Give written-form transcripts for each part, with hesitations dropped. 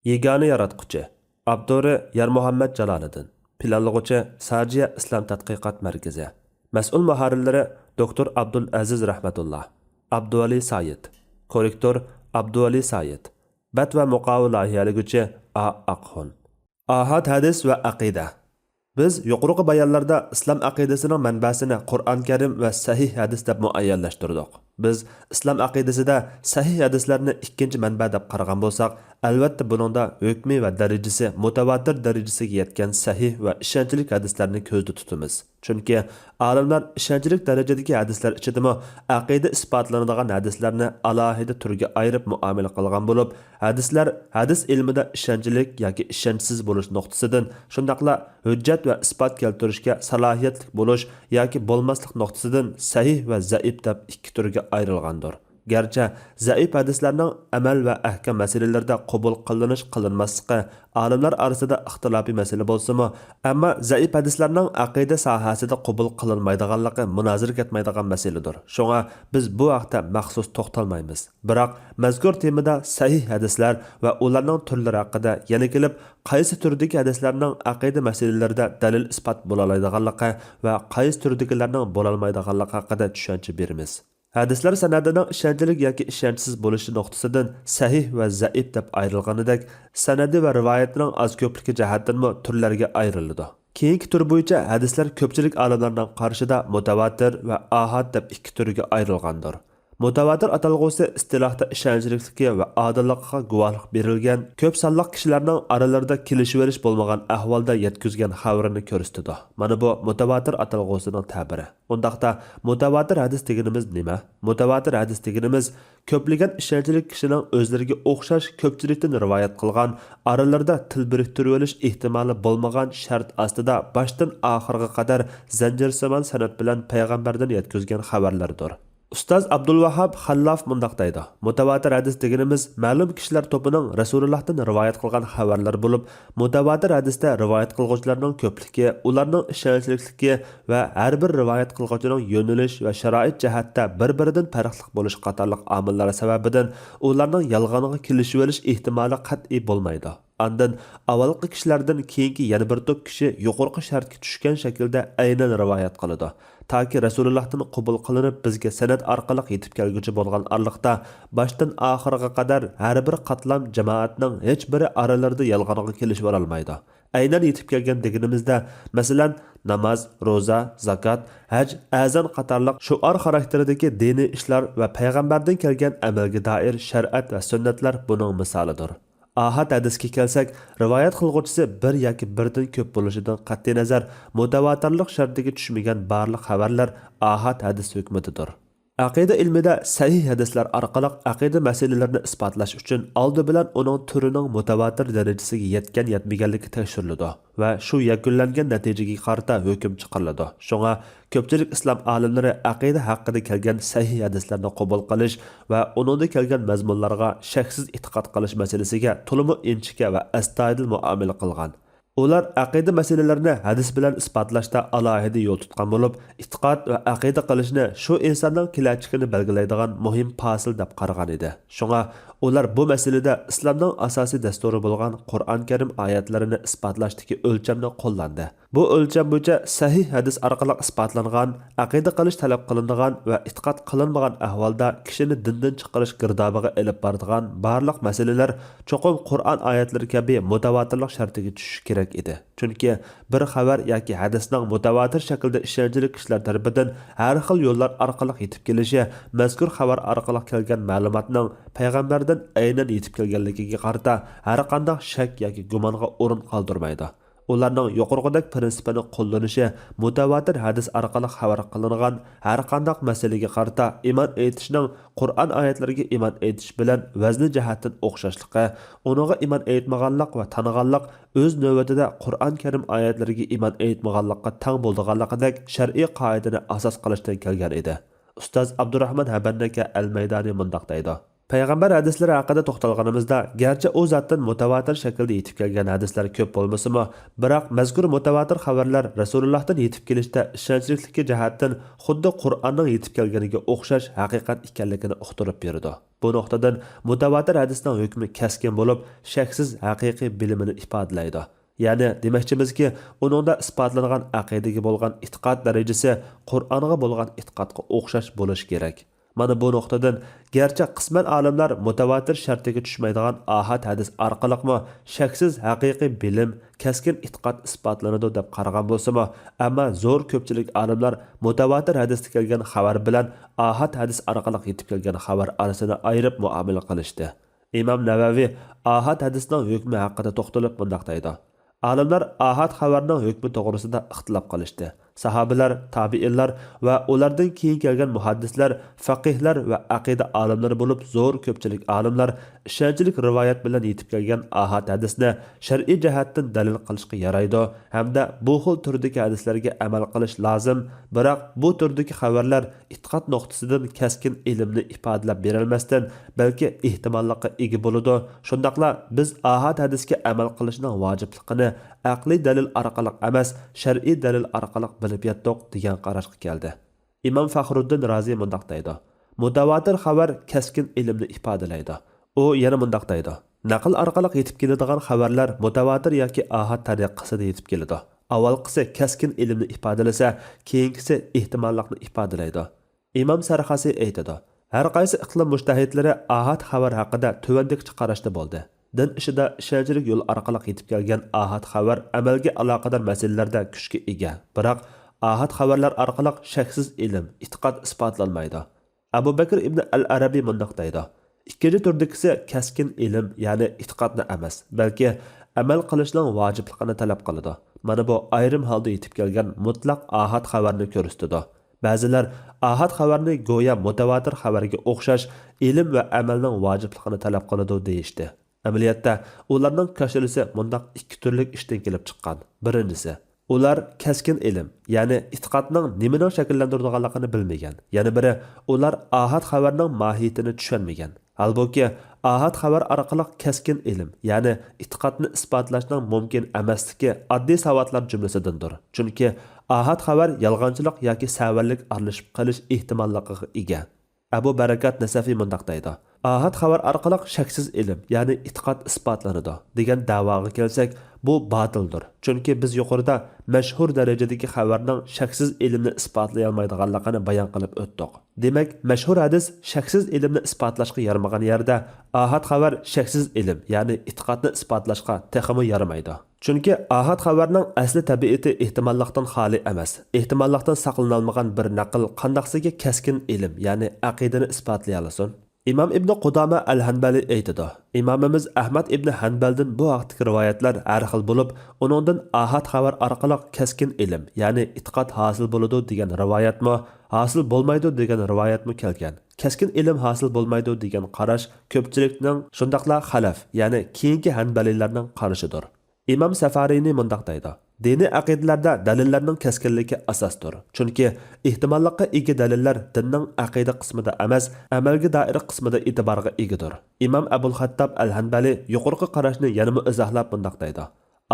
Yegane yaratquchi Abduri Yarmuhammad Jaloliddin. Planlag'uchi Sarjiya Islom tadqiqot markazi. Mas'ul muharrirlari Dr. Abdul Aziz Rahmatullah, Abduvali Sayid, korrektor Abduvali Sayid, bat va muqovil loyihaliguvchi A. Aqxon. Ahad hadis va aqida. Biz yuqorqi bayonlarda islom aqidasining manbasini Qur'on Karim va sahih hadis deb muayyanlashtirdik. Biz islom aqidasida sahih hadislarni ikkinchi manba deb qaragan bo'lsak, albatta buningda hukmi va darajasi mutawatir darajasiga yetgan sahih va ishonchli hadislarni ko'zda tutamiz. Chunki olimlar ishonchli darajadagi hadislar ichidami aqida isbotlanadigan hadislarni alohida turga ayirib muomala qilgan bo'lib, hadislar hadis ilmida ishonchli yoki ishonchsiz bo'lish nuqtasidan, shundaqla hujjat va isbot keltirishga salohiyatli bo'lish yoki bo'lmaslik nuqtasidan sahih va zaif deb ikki turga ayrilgandir. Gerçi zaif hadislarning amal va ahkam masalalarida qabul qilinish qilinmasligi olimlar orasida ixtilofiy masala bo'lsa-mu, ammo zaif hadislarning aqida sohasida qabul qilinmaydiganligi munozara ketmaydigan masaladir. Shunga biz bu vaqtda maxsus to'xtalmaymiz. Biroq mazkur temada sahih hadislar va ularning turlari haqida yana kelib, qaysi turdagi hadislarning aqida masalalarida dalil isbot bo'la oladiganligi va qaysi turdagilarning bo'la olmaydiganligi haqida tushuncha beramiz. Hadislar sanadining ishonchli yoki ishonchsiz bo'lishi nuqtasidan sahih va zaif deb ayrilganidek, sanadi va rivoyatning oz ko'pligi jihatdan turlarga ayriladi. Keyingi tur bo'yicha hadislar ko'pchilik olimlarning qarshida mutawatir va ahad deb ikki turga ayrilgandir. Mutawatir atalg'usi istilohda ishonchlikligi va odilligiga guvohlik berilgan ko'p sonli kishilarning oralarida kelishib bo'lmagan ahvolda yetkazgan xabarini ko'rsatadi. Mana bu mutawatir atalg'usining ta'biri. Undaqda mutawatir hadis deganimiz nima? Mutawatir hadis deganimiz ko'plagan ishonchli kishining o'zlariga o'xshash ko'pchilikdan rivoyat qilgan, oralarida til biriktirib olish ehtimoli bo'lmagan shart ostida boshdan oxiriga qadar zanjirsimon sanad bilan payg'ambardan yetkazgan xabarlardir. Ustoz Abdulvahhab Xallaf mundaq deydi. Mutawatir hadis deganimiz ma'lum kishilar to'pining Rasulullohdan rivoyat qilgan xabarlar bo'lib, mutawatir hadisda rivoyat qiluvchilarning ko'pligi, ularning ishonchlikligi va har bir rivoyat qiluvchining yo'nalish va sharoit jihatda bir-biridan farqli bo'lish qatorliq omillar sababidan ularning yolg'oniga kelishib olish ehtimoli qat'iy bo'lmaydi. Andan avvalgi kishilardan keyingi yana bir to'p kishi yuqorqi shartga tushgan shaklda aynan rivoyat qiladi. Taki Rasulullohdan qabul qilinib bizga sanad orqali yetib kelguchi bo'lgan arliqda boshdan oxiriga qadar har bir qatlam jamoatning hech biri oralarida yolg'oniga kelishib olmaydi. Aynan yetib kelgan deganimizda, masalan, namoz, roza, zakot, haj, azon qatorliq shuar xarakteridagi diniy ishlar va payg'ambardan kelgan amalga doir shariat va sunnatlar buning misolidir. Ahad hadisga kelsak, rivoyat qilguvchisi bir yoki birdan ko'p bo'lishidan qat'iy nazar mutawatirlik shartiga tushmagan barliq xabarlar ahad hadis hukmidir. Aqida ilmida sahih hadislar orqali aqida masalalarini isbotlash uchun oldi bilan uning turining mutawatir darajasiga yetgan yetmaganligi tekshiriladi va shu yakunlangan natijaga qarata hukm chiqariladi. Shunga ko'pchilik islom olimlari aqida haqida kelgan sahih hadislarni qabul qilish va uningda kelgan mazmunlarga shaksiz e'tiqod qilish masalasiga to'liq inchika va astoydil muomala qilgan. Ular aqida masalalarini hadis bilan isbotlashda alohida yo'l tutgan bo'lib, e'tiqod va aqida qilishni shu insonning kelajagini belgilaydigan muhim fasil deb qaragan edi. Shunga ular bu masalada islomning asosiy dasturi bo'lgan Qur'on Karim oyatlarini isbotlashdagi o'lchamni qo'llandi. Bu o'lcham bo'yicha sahih hadis orqali isbotlangan, aqida qilish talab qilinadigan va e'tiqod qilinmagan ahvolda kishini dindan chiqarish girdobiga olib boradigan barliq masalalar cho'qim Qur'on oyatlari kabi mutawatirlik shartiga tushishi kerak edi. Chunki bir xabar yoki hadisning mutawatir shaklda ishonchli kishilar tomonidan har xil yo'llar orqali yetib kelishi, mazkur xabar orqali kelgan ma'lumotning payg'ambardan aynan yetib kelganligiga qarata har qanday shak yoki gumonga o'rin qoldirmaydi. Ularning yuqorqidagi prinsipini qo'llanishi mutawatir hadis orqali xabar qilingan har qanday masalaga qarata iymon etishning Qur'on oyatlariga iymon etish bilan vazni jihatdan o'xshashligi, uninga iymon etmaganlik va taniganlik o'z navbatida Qur'on Karim oyatlariga iymon etmaganlikqa tang bo'lganligidek shar'iy qoidani asos qilishdan kelgan edi. Ustoz Abdurrahman Habannaka al-Maydani mundaq deydi. Payg'ambar hadislari haqida to'xtalganimizda, garchi u zotdan mutavatir shaklda yetib kelgan hadislar ko'p bo'lmasa-mu, biroq mazkur mutavatir xabarlar Rasulullohdan yetib kelishda ishonchlikligi jihatdan xuddi Qur'onning yetib kelganiga o'xshash haqiqat ekanligini uqtirib berdi. Bu nuqtadan mutavatir hadisning hukmi keskin bo'lib, shaksiz haqiqiy bilimini ifodalaydi. Ya'ni demoqchimizki, uningda isbotlangan aqidaga bo'lgan e'tiqod darajasi Qur'onga bo'lgan e'tiqodga o'xshash bo'lishi kerak. Mana bu nuqtadan garchi qisman olimlar mutavatir shartiga tushmaydigan ahad hadis orqaliqmi shaksiz haqiqiy bilim, keskin e'tiqod isbotlanadi deb qaragan bo'lsa-mu, ammo zo'r ko'pchilik olimlar mutavatir hadisda kelgan xabar bilan ahad hadis orqali yetib kelgan xabar orasini ayirib muomala qilishdi. Imom Navaviy ahad hadisning hukmi haqida to'xtalib bunday deydi. Alimlar ahad xabarning hukmi to'g'risida ixtilof qilishdi. Sahobalar, tabiinlar va ulardan keyin kelgan muhaddislar, faqihlar va aqida olimlari bo'lib zo'r ko'pchilik olimlar ishonchli rivoyat bilan yetib kelgan ahad hadisni shar'iy jihatdan dalil qilishga yaraydi hamda bu xil turdagi hadislarga amal qilish lozim. Biroq bu turdagi xabarlar e'tiqod nuqtasidan keskin ilmni ifodalab berolmasdan, balki ehtimollikqa ega bo'ladi. Shundaqla biz ahad hadisga amal qilishning vojibligini aqliy dalil orqali emas, shar'iy dalil orqali bilib yetdik degan qarashga keldi. Imom Faxruddin Razi mundaq deydi: Mutavatir xabar keskin ilmni ifodalaydi. U yana mundaq deydi: Naql orqali yetib keladigan xabarlar mutavatir yoki ahad tariqasida yetib keladi. Avvalgisi keskin ilmni ifodalasa, keyingisi ehtimollikni ifodalaydi. Imom Sarxasi aytadi: Har qaysi iqlim mujtahidlari ahad xabar haqida tuvandikcha qarashda bo'ldi. Din ishida ishonchli yo'l orqali yetib kelgan ahad xabar amalga aloqador masalalarda kuchga ega. Biroq ahad xabarlar orqali shaksiz ilm, e'tiqod isbotlanmaydi. Abu Bakr ibn al-Arabiy mundaq deydi: Ikkinchi turdagisi keskin ilm, ya'ni e'tiqodni emas, balki amal qilishning vojibligini talab qiladi. Mana bu ayrim holda yetib kelgan mutlaq ahad xabarni ko'rsatadi. Ba'zilar ahad xabarni go'yo mutavatir xabarga o'xshash ilm va amalning vojibligini talab qiladi deyishdi. Amaliyotda ularning kashilisi mundaq ikki turlik ishdan kelib chiqqan. Birinchisi, ular keskin ilm, ya'ni e'tiqodning nimaning shakllantiradiganligini bilmagan. Yana biri, ular ahad xabarning mohiyatini tushunmagan. Halbuki ahad xabar orqali keskin ilm, ya'ni e'tiqodni isbotlashning mumkin emasligi oddiy savodlar jumlasidandir. Chunki ahad xabar yolg'onchilik yoki savallik aralashib qolish ehtimolligiga ega. Abu Barakat Nasafiy mundaq deydi: Ahad xabar orqali shaksiz ilm, ya'ni e'tiqod isbotlanadi degan da'voga kelsak, bu batildir. Chunki biz yuqorida mashhur darajadagi xabarning shaksiz ilmni isbotlay olmaydiganligini bayon qilib o'tdik. Demak, mashhur hadis shaksiz ilmni isbotlashga yaramagan yerda ahad xabar shaksiz ilm, ya'ni e'tiqodni isbotlashga texmi yaramaydi. Chunki ahad xabarning asli tabiati ehtimollikdan xoli emas. Ehtimollikdan saqlanolmagan bir naql qandaqsiga keskin ilm, ya'ni aqidani isbotlay olasin. İmam İbn Qudama al-Hanbali aytadi: İmamimiz Ahmad ibn Hanbaldan bu haqdagi rivoyatlar har xil bo'lib, uningdan ahad xabar orqali keskin ilm, ya'ni e'tiqod hosil bo'ladi degan rivoyatmi, hosil bo'lmaydi degan rivoyatmi kelgan. Keskin ilm hosil bo'lmaydi degan qarash ko'pchilikning, shundaqla xalaf, ya'ni keyingi Hanbalilarning qarashidir. İmam Safariyni mundaq deydi: Diniy aqidalarda dalillarning keskinligi asosdir. Chunki ehtimollikqa ega dalillar dinning aqida qismida emas, amalga doir qismida e'tiborga egadir. Imom Abul Xattob al-Hanbali yuqorqi qarashni yana izohlab bundaq deydi: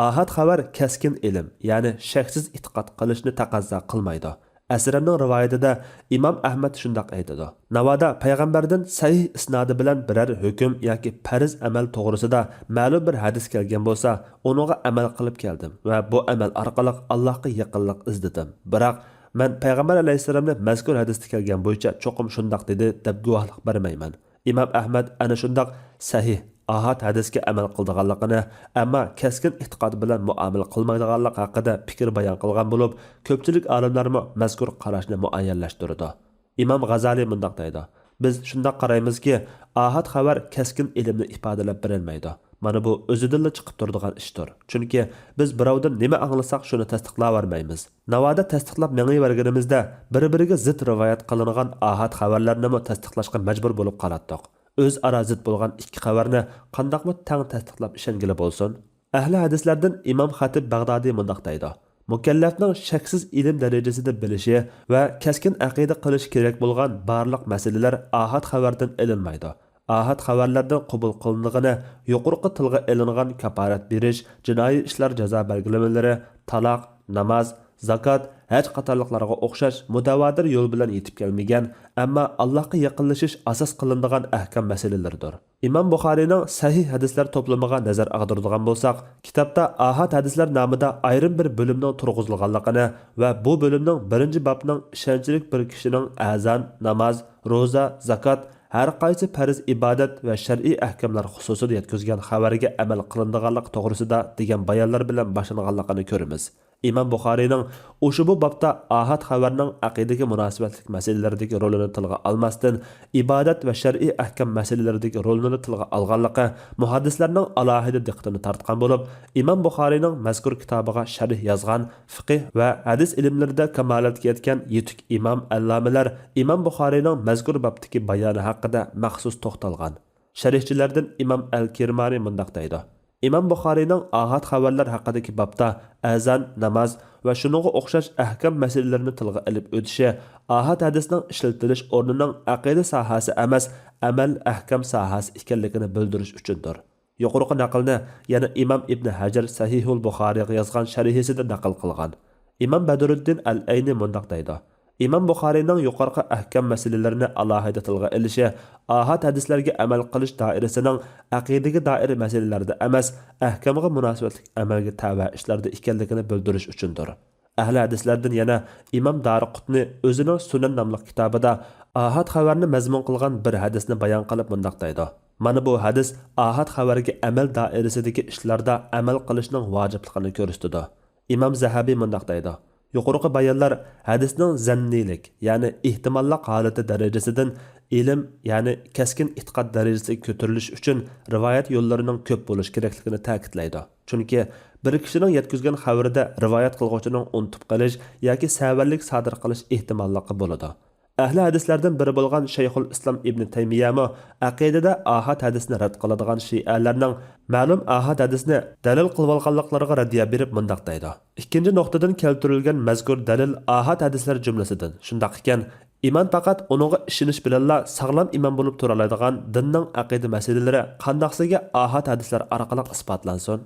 Ahad xabar keskin ilm, ya'ni shaksiz e'tiqod qilishni taqozo qilmaydi. Asramning rivoyatida Imom Ahmad shundoq aytadi: Navoda payg'ambardan sahih isnodi bilan biror hukm yoki farz amal to'g'risida ma'lum bir hadis kelgan bo'lsa, uninga amal qilib keldim va bu amal orqali Allohga yaqinlik izladim. Biroq men payg'ambar alayhisolamning mazkur hadisda kelgan bo'yicha cho'qim shundoq dedi deb guvohlik bermayman. Imom Ahmad ana shundoq sahih ahad hadisga amal qildiganligini, ammo keskin e'tiqod bilan muomala qilmaydiganlik haqida fikr bayon qilgan bo'lib, ko'pchilik olimlarmi mazkur qarashni muayyanlashtirdi. Imom G'azali mundaq deydi: Biz shundoq qaraymizki, ahad xabar keskin ilmni ifodalab berilmaydi. Mana bu o'zidan chiqib turadigan ishdir. Chunki biz birovdan nima anglasak shuni tasdiqlab vermaymiz. Navoda tasdiqlab mengiverganimizda bir-biriga zid rivoyat qilingan ahad xabarlarni tasdiqlashga majbur bo'lib qolatdik. O'zaro zid bo'lgan ikki xabarni qandoqmi tang tasdiqlab ishongili bo'lsin? Ahli hadislardan Imom Xatib Bag'dodiy mundaq deydi: Mukallafning shaksiz ilm darajasida bilishi va keskin aqida qilish kerak bo'lgan barliq masalalar ahad xabardan ilinmaydi. ahad xabarlardan qabul qilindigani, yuqorqi tilga ilingan kafarat berish, jinoiy ishlar jazo belgilamalari, taloq, namoz, zakot, haj qatorliqlarga o'xshash mutavatir yo'l bilan yetib kelmagan, ammo Allohga yaqinlashish asos qilinadigan ahkam masalalardir. Imom Buxoriyning sahih hadislar to'plamiga nazar ag'diradigan bo'lsak, kitobda ahad hadislar nomida ayrim bir bo'limning turg'izilganligini va bu bo'limning birinchi bobning ishonchlik bir kishining azon, namoz, ro'za, zakot har qaysi farz ibodat va shar'iy ahkamlar xususida yetkazgan xabarga amal qilinadiganlik to'g'risida degan bayonlar bilan boshlanganligini ko'ramiz. İmam Buxoriyning o'sha bu bobda ahad xabarning aqidaga munosabatlik masalalaridagi rolini tilga olmasdan, ibodat va shar'iy ahkam masalalaridagi rolini tilga olganligi muhaddislarning alohida diqqatini tortgan bo'lib, İmam Buxoriyning mazkur kitobiga sharh yozgan fiqh va hadis ilmlarida kamolatga yetgan yetuk imom allomalar İmam Buxoriyning mazkur bobdagi bayoni haqida maxsus to'xtalgan. Sharhchilardan İmam al-Kirmani mundaq deydi: İmam Buxoriyning ahad xabarlar haqidagi bobda azan, namoz va shuningga o'xshash ahkam masalalarini tilga olib o'tishi ahad hadisning ishlatilish o'rnining aqida sohasi emas, amal ahkam sohasi ekanligini bildirish uchundir. Yuqorqi naqlni yana İmam Ibn Hajar Sahihul Buxoriyga yozgan sharhisida naql qilgan. İmam Badruddin al-Ayni mundaq deydi: İmam Buxoriyning yuqorqi ahkam masalalarini alohida tilga olishi ahad hadislarga amal qilish doirasining aqidaga doir masalalarda emas, ahkamga munosabatli amalga tava ishlarda ekanligini bildirish uchundir. Ahli hadislardan yana İmam Dariqutni o'zining Sunan nomli kitobida ahad xabarni mazmun qilgan bir hadisni bayon qilib mundaq deydi: Mana bu hadis ahad xabarga amal doirasidagi ishlarda amal qilishning vojibligini ko'rsatadi. İmam Zahabiy mundaq deydi: Yuqorqi bayonlar hadisning zannilik, ya'ni ehtimollik holati darajasidan ilm, ya'ni keskin e'tiqod darajasiga ko'tarilish uchun rivoyat yo'llarining ko'p bo'lish kerakligini ta'kidlaydi. Chunki bir kishining yetkazgan xabarida rivoyat qilguvchining unutib qolish yoki savallik sodir qilish ehtimolligi bo'ladi. Ahli hadislardan biri bo'lgan Shayxul Islom Ibn Taymiyami aqidada ahad hadisni rad qiladigan shialarning ma'lum ahad hadisni dalil qilib olganliklariga raddiya berib mundaq deydi: Ikkinchi nuqtadan keltirilgan mazkur dalil ahad hadislar jumlasidan. Shundaq ekan, iman faqat uningga ishonish bilanla sog'lom iman bo'lib tura oladigan dinning aqida masalalari qandoqsiga ahad hadislar orqali isbotlansin.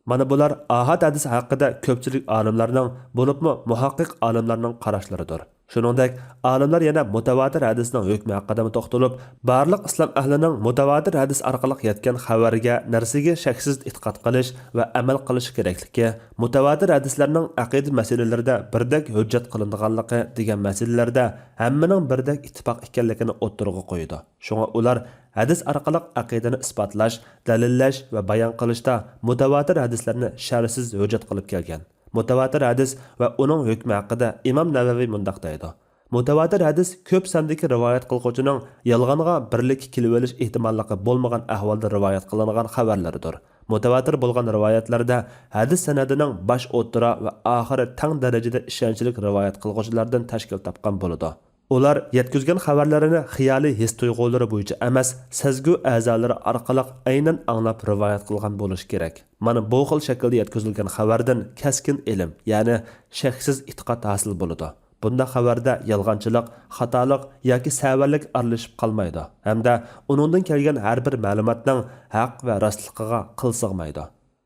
Mana bular ahad hadis haqida ko'pchilik olimlarning, bo'libmi muhaqqiq olimlarning qarashlaridir. Shuningdek, olimlar yana mutavatir hadisning hukmi haqida to'xtalib, barliq islom ahlining mutavatir hadis orqali yetgan xabarga, narsaga shaksiz e'tiqod qilish va amal qilish kerakligi, mutavatir hadislarning aqida masalalarida birdek hujjat qilinganligi degan masalalarda hammaning birdek ittifoq ekanligini o'ttirg'a qo'ydi. Shunga ular hadis orqali aqidani isbotlash, dalillash va bayon qilishda mutavatir hadislarni shartsiz hujjat qilib kelgan. Mutavatir hadis va uning hukmi haqida İmam Navaviy mundaq deydi: Mutavatir hadis ko'p sondagi rivoyat qiluvchining yolg'onga birlik kelib olish ehtimolligi bo'lmagan ahvolda rivoyat qilingan xabarlardir. Mutavatir bo'lgan rivoyatlarda hadis sanadining bosh o'tira va oxiri tang darajada ishonchli rivoyat qiluvchilardan tashkil topgan bo'ladi. Ular yetkazgan xabarlarini xiyoliy his tuyg'ulari bo'yicha emas, sezgu a'zolari orqali aynan anglab rivoyat qilgan bo'lishi kerak. Mana bu xil shaklda yetkazilgan xabardan kaskin ilm, ya'ni shaksiz e'tiqod hosil bo'ladi. Bunda xabarda yolg'onchilik, xatolik yoki savallik aralashib qolmaydi, hamda uningdan kelgan har bir ma'lumotning haq va rostligiga qil sig'maydi.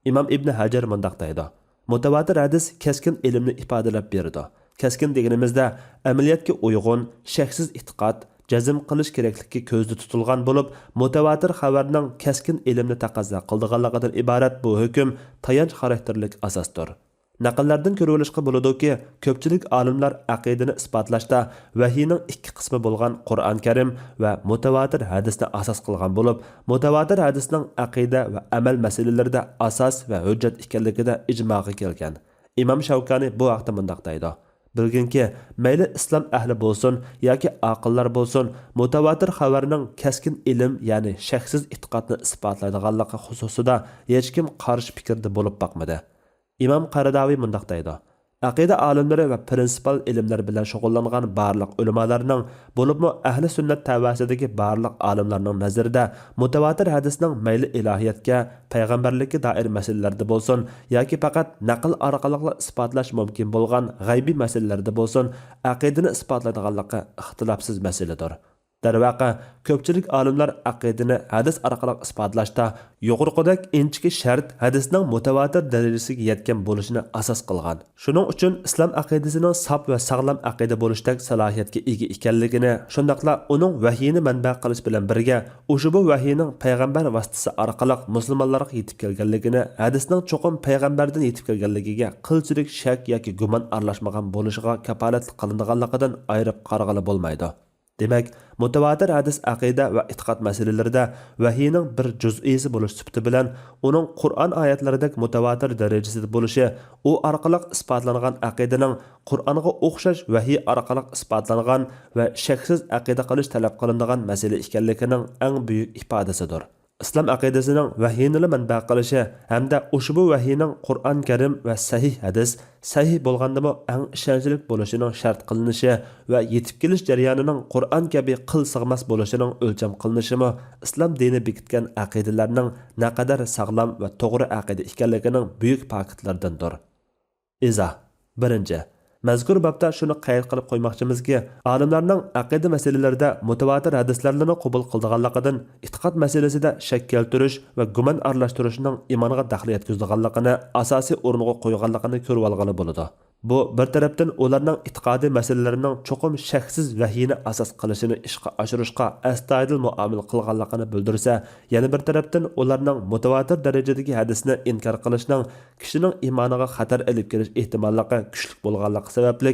İmam Ibn Hajar mundaq deydi: Mutavatir hadis keskin ilmni ifodalab beradi. Keskin deganimizda amaliyotga uyg'un, shaksiz e'tiqod, jazm qilish kerakligi ko'zda tutilgan bo'lib, mutavatir xabarning keskin ilmni taqozo qildiganligidan iborat bu hukm tayanch xarakterlik asosdir. Naqllardan ko'rilishga bo'ladiki, ko'pchilik olimlar aqidani isbotlashda vahiyning ikki qismi bo'lgan Qur'on Karim va mutavatir hadisni asos qilgan bo'lib, mutavatir hadisning aqida va amal masalalarida asos va hujjat ekanligida ijmoga kelgan. İmam Shavkani bu haqda mundaq deydi: Bilginki, mayli islom ahli bo'lsin yoki aqillar bo'lsin, mutavatir xabarning keskin ilm, ya'ni shaksiz e'tiqodni isbotlaydiganligi xususida hech kim qarshi fikrda bo'lib boqmadi. İmam Qaradaviy mundaq deydi: Aqida olimlari va prinsipal ilmlar bilan shug'ullangan barliq ulamolarning, bo'libmi ahli sunnat tavasidagi barliq olimlarning nazarida mutavatir hadisning mayli ilohiyatga, payg'ambarlikka doir masalalarda bo'lsin yoki faqat naql orqali isbotlash mumkin bo'lgan g'aybiy masalalarda bo'lsin, aqidani isbotlaydiganligi ixtilofsiz masaladir. Darvaqa, ko'pchilik olimlar aqidani hadis orqali isbotlashda yuqorqidek inchki shart hadisning mutawatir darajasiga yetgan bo'lishini asos qilgan. Shuning uchun islom aqidasining sop va sog'lom aqida bo'lishdak salohiyatga ega ekanligini, shundaqla uning vahiyini manba qilish bilan birga, ushbu vahiyning payg'ambar vasitasi orqali musulmonlarga yetib kelganligini, hadisning cho'qim payg'ambardan yetib kelganligiga qilchilik shak yoki gumon aralashmagan bo'lishiga kafolat qilinganligidan ayirib qarag'ili bo'lmaydi. Demak, mutawatir hadis aqida va e'tiqod masalalarida vahiyning bir juz'isi bo'lish sifati bilan uning Qur'on oyatlaridek mutawatir darajasida bo'lishi, u orqali isbotlangan aqidaning Qur'onga o'xshash vahiy orqali isbotlangan va shaksiz aqida qilish talab qilinadigan masala ekanligining eng buyuk ifodasidir. İslam aqidasining vahiyni manba qilishi hamda ushbu vahiyning Qur'on Karim va sahih hadis sahih bo'lgandimi eng ishonchli bo'lishining shart qilinishi va yetib kelish jarayonining Qur'on kabi qil sig'mas bo'lishining o'lcham qilinishimi islom dini bekitgan aqidalarning naqadar sog'lom va to'g'ri aqida ekanligining buyuk faktlardandir. Izoh. Birinchi, mazkur babda shuni qayd qilib qo'ymoqchimizki, olimlarning aqida masalalarida mutawatir hadislarni qabul qilganligidan e'tiqod masalasida shak keltirish va gumon aralashtirishning imonga daxli yetkazganligini asosiy o'ringa qo'yganligini ko'rib olgani bo'ladi. Bu bir tarafdan ularning e'tiqodiy masalalarining cho'qim shaksiz vahiyni asos qilishini ishga oshirishga astoydil muomala qilganligini bildirsa, yana bir tarafdan ularning mutawatir darajadagi hadisni inkor qilishning kishining iymoniga xatar olib kelish ehtimolligi kuchli bo'lganligi sababli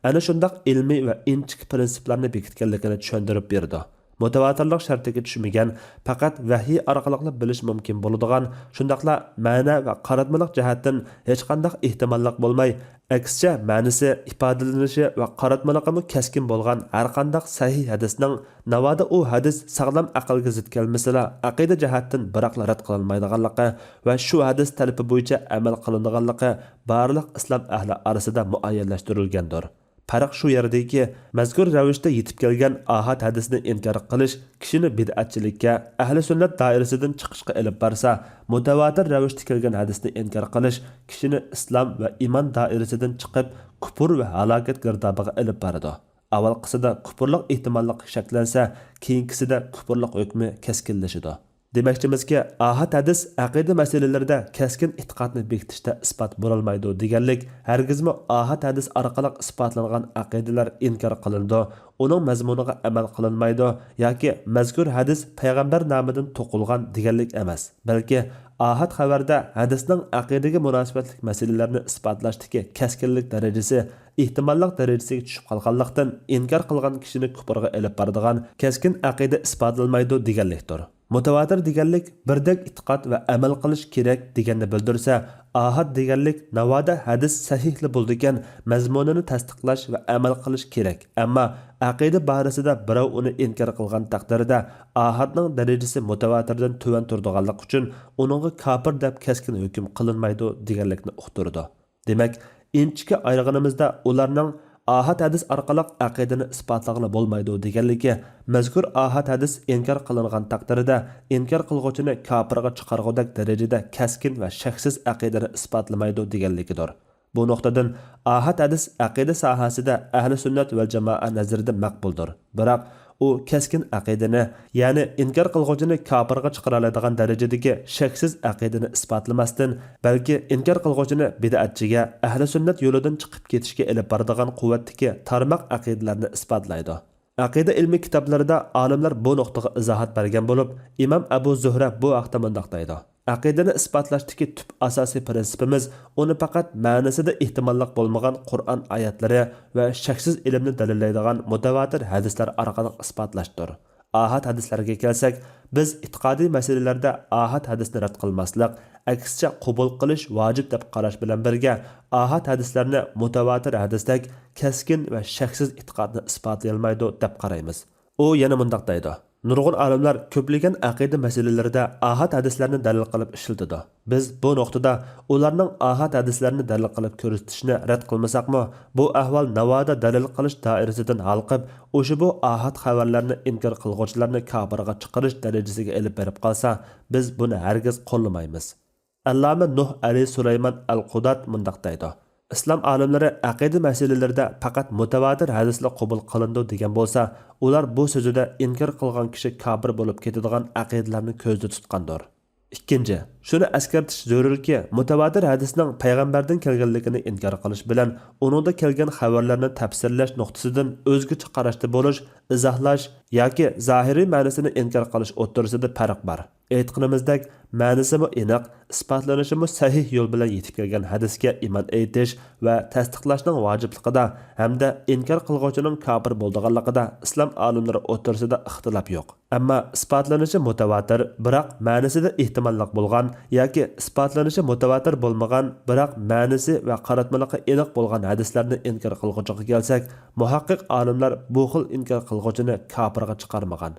ana shunday ilmiy va inchik prinsiplarni bekitganligini tushuntirib berdi. Mutawatirlik shartiga tushmagan, faqat vahiy orqali bilish mumkin bo'ladigan, shundaqla ma'na va qaratmalik jihatdan hech qanday ehtimollik bo'lmay, aksicha ma'nisi, ifodalanishi va qaratmaligimi keskin bo'lgan har qanday sahih hadisning navoda u hadis sog'lom aqlga zid kelmasala, aqida jihatdan biroqla rad qilinmaydiganligi va shu hadis talabi bo'yicha amal qilinadiganligi barliq islom ahli orasida muayyanlashtirilgandir. Farq shu yerdeki, mazkur ravishda yetib kelgan ahad hadisni inkor qilish kishini bid'atchilikka, ahli sunnat doirasidan chiqishga olib borsa, mutawatir ravishda kelgan hadisni inkor qilish kishini islom va iymon doirasidan chiqib, kufr va halokat girdobiga olib boradi. Avvalqisida kufrlik ehtimollik shaklansa, keyingisida kufrlik hukmi keskinlashadi. Demakchimizki, ahad hadis aqida masalalarida keskin e'tiqodni bekitishda isbot bo'lolmaydi deganlik, hargizmi ahad hadis orqali isbotlangan aqidalar inkor qilindi, uning mazmuniga amal qilinmaydi yoki mazkur hadis payg'ambar nomidan to'qilgan deganlik emas, balki ahad xabarda hadisning aqidaga munosabatli masalalarni isbotlashdagi keskinlik darajasi ehtimollik darajasiga tushib qolganlikdan inkor qilgan kishini kufrga olib boradigan keskin aqida isbotlanmaydi deganlikdir. Mutawatir deganlik birdek e'tiqod va amal qilish kerak deganni bildirsa, ahad deganlik navoda hadis sahihli bo'ldigan mazmunini tasdiqlash va amal qilish kerak. Ammo aqida borasida birov uni inkor qilgan taqdirda ahadning darajasi mutawatirdan tuvan turadiganlik uchun uningga kofir deb keskin hukm qilinmaydi deganlikni uqtirdi. Demak, inchki ayrig'inimizda ularning ahad hadis orqali aqidani isbotlag'ili bo'lmaydi deganligi, mazkur ahad hadis inkor qilingan taqdirda inkor qilguvchini kofirga chiqargudek darajada keskin va shaksiz aqidani isbotlamaydi deganligidir. Bu nuqtadan ahad hadis aqida sohasida ahli sunnat va jamoa nazarida maqbuldir. Biroq u keskin aqidani, ya'ni inkor qilguvchini kofirga chiqara oladigan darajadagi shaksiz aqidani isbotlamasdan, balki inkor qilguvchini bid'atchiga, ahli sunnat yo'lidan chiqib ketishga olib boradigan quvvatdagi tarmoq aqidalarni isbotlaydi. Aqida ilmiy kitoblarida olimlar bu nuqtaga izohat bergan bo'lib, Imom Abu Zuhra bu haqda mundaq deydi: Aqidani isbotlashdagi tub asosiy prinsipimiz uni faqat ma'nosida ehtimollik bo'lmagan Qur'on oyatlari va shaksiz ilmni dalillaydigan mutawatir hadislar orqali isbotlashdir. Ahad hadislarga kelsak, biz e'tiqodiy masalalarda ahad hadisni rad qilmaslik, aksicha qabul qilish vojib deb qarash bilan birga, ahad hadislarni mutawatir hadisdek keskin va shaksiz e'tiqodni isbotlay olmaydi deb qaraymiz. U yana mundaq deydi: Nurg'un olimlar ko'plagan aqida masalalarida ahad hadislarni dalil qilib ishlatadi. Biz bu nuqtada ularning ahad hadislarni dalil qilib ko'rsatishni rad qilmasaqmi, bu ahvol navoda dalil qilish doirasidan halqib, ushbu ahad xabarlarni inkor qilguvchilarni kofirga chiqarish darajasiga olib berib qolsa, biz buni hargiz qo'llamaymiz. Allama Nuh Ali Sulaymon al-Qudat mundaq deydi: islom olimlari aqida masalalarida faqat mutavatir hadislar qabul qilindi degan bo'lsa, ular bu so'zida inkor qilgan kishi kofir bo'lib ketadigan aqidalarni ko'zda tutgandir. Ikkinchi, shuni eskartish zarurki, mutavatir hadisning payg'ambardan kelganligini inkor qilish bilan uningda kelgan xabarlarni tafsirlash nuqtasidan o'zgacha qarashda bo'lish, izohlash yoki zohiriy ma'nosini inkor qilish o'rtasida farq bor. Aytganimizdek, ma'nosi aniq, isbotlanishi sahih yo'l bilan yetib kelgan hadisga iymon etish va tasdiqlashning vojibligida hamda inkor qilguvchining kofir bo'lganligida islom olimlari o'rtasida ixtilof yo'q. Ammo isbotlanishi mutavatir, biroq ma'nosida ehtimollik bo'lgan yoki isbotlanishi mutavatir bo'lmagan, biroq ma'nosi va qaratmaligi aniq bo'lgan hadislarni inkor qilguvchiga kelsak, muhaqqiq olimlar bu xil inkor qilguvchini kofirga chiqarmagan.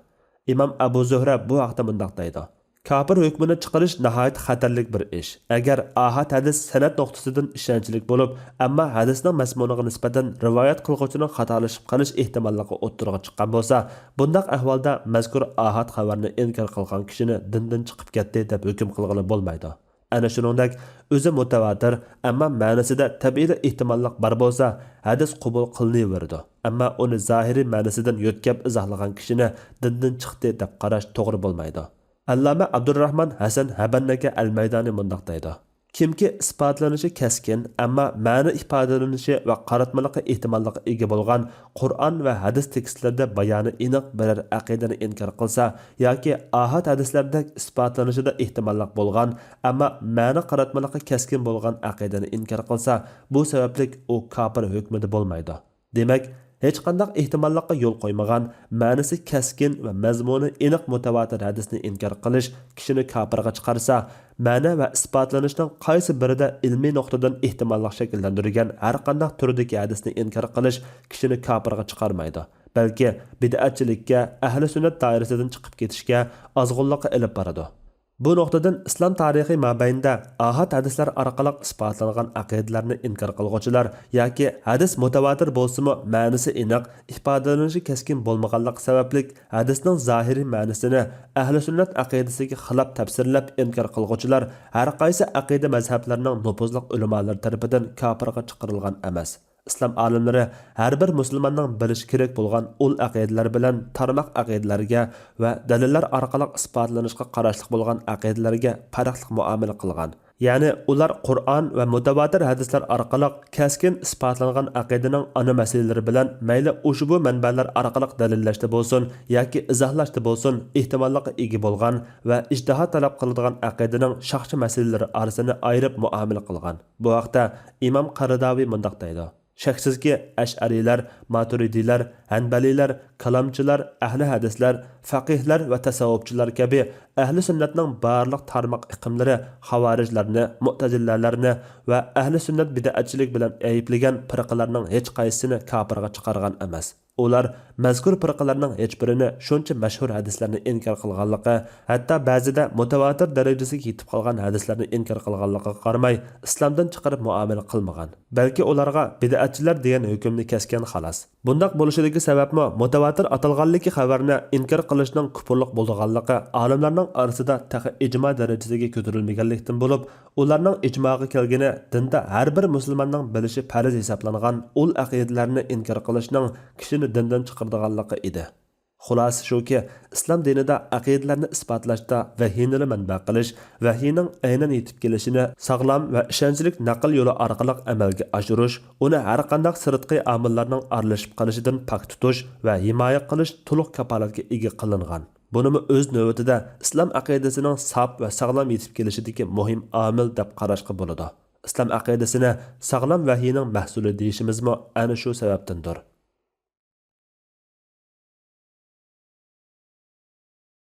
İmam Abu Zuhra bu haqda mundaq deydi: Kafir hükmünü çıkarış nihayet xatarlik bir iş. Eğer ahad hadis sanat noktasından işençilik bulup, ama hadisning mazmuniga nisbatan rivoyat qilguvchining xatolashib qolish ehtimolliği o'ttirg'a chiqqan bo'lsa, bundaq ahvolda mazkur ahad xabarni inkor qilgan kishini dindan chiqib ketdi deb hukm qilg'ili bo'lmaydi. Ana shuningdek, o'zi mutavatir, ammo ma'nosida tabiiy ehtimollik bor bo'lsa, hadis qabul qilinaveradi. Ammo uni zohiriy ma'nosidan yo'tkab izohlagan kishini dindan chiqdi deb qarash to'g'ri bo'lmaydi. Allama Abdurrahman Hasan Habannaka al-Maydani mundaq deydi: Kimki isbotlanishi keskin, ammo ma'ni ifodalanishi va qaratmalikqa ehtimolliga ega bo'lgan Qur'on va hadis tekstlarida bayoni aniq biror aqidani inkor qilsa yoki ahad hadislarda isbotlanishida ehtimollik bo'lgan, ammo ma'ni qaratmalikqa keskin bo'lgan aqidani inkor qilsa, bu sababli u kofir hukmida bo'lmaydi. Demak, hech qanday ehtimollikqa yo'l qo'ymagan, ma'nosi keskin va mazmuni aniq mutavatir hadisni inkor qilish kishini kofirga chiqarsa, ma'na va isbotlanishning qaysi birida ilmiy nuqtadan ehtimollik shakllantirgan har qanday turdagi hadisni inkor qilish kishini kofirga chiqarmaydi, balki bid'atchilikka, ahli sunnat doirasidan chiqib ketishga, ozg'unlikqa ilib boradi. Bu nuqtadan islom tarixi mobaynida ahad hadislar orqali isbotlangan aqidalarni inkor qilguvchilar yoki hadis mutavatir bo'lsa-mu ma'nosi aniq, ifodalanishi keskin bo'lmaganligi sababli hadisning zohiriy ma'nosini ahli sunnat aqidasiga xilof tafsirlab inkor qilguvchilar har qaysi aqida mazhablarining nufuzli ulamolar tomonidan kofirga chiqarilgan emas. İslam alimlari har bir musulmonning bilish kerak bo'lgan ul aqidalar bilan tarmoq aqidalarga va dalillar orqali isbotlanishga qarashli bo'lgan aqidalarga farqli muomala qilgan. Ya'ni ular Qur'on va mutavatir hadislar orqali keskin isbotlangan aqidaning ana masalalari bilan mayli ushbu manbalar orqali dalillashda bo'lsin yoki izohlashda bo'lsin, ehtimolliga ega bo'lgan va ijtihod talab qiladigan aqidaning shaxsi masalalari orasini ayirib muomala qilgan. Bu haqda Imom Qaradaviy mundaq deydi: Shaksizki Ash'ariylar, Maturidiylar, Hanbalilar, kalamchilar, ahli hadislar, faqihlar va tasavvufchilar kabi ahli sunnatning barliq tarmoq iqimlari xavorijlarni, mu'tazillalarni va ahli sunnat bid'atchilik bilan ayiblagan firqalarning hech qaysini kofirga chiqargan emas. Ular mazkur firqalarning hech birini shuncha mashhur hadislarni inkor qilganligi, hatto ba'zida mutavatir darajasiga yetib qolgan hadislarni inkor qilganligiga qaramay islomdan chiqarib muomala qilmagan. Balki ularga bid'atchilar degan hukmni kesgan xolos. Bundaq bo'lishidagi sababmi mutavatir atalganligi xabarni inkor qilishning kufrlik bo'lganligi olimlarning orasida taqa ijmo darajasiga ko'tarilmaganlikdan bo'lib, ularning ijmoga kelgani dinda har bir musulmonning bilishi farz hisoblangan ul aqidalarni inkor qilishning kishini dindan chiqardiganligi edi. Xullas shuki, islom dinida aqidalarni isbotlashda vahiyni manba qilish, vahiyning aynan yetib kelishini sog'lom va ishonchlik naql yo'li orqali amalga oshirish, uni har qanday sirtqi omillarning aralashib qolishidan pok tutish va himoya qilish to'liq kafolatga ega qilingan. Bunimi o'z navbatida islom aqidasining sop va sog'lom yetib kelishidagi muhim omil deb qarashga bo'ladi. Islom aqidasini sog'lom vahiyning mahsuli deyishimizmi ana shu sababdandir.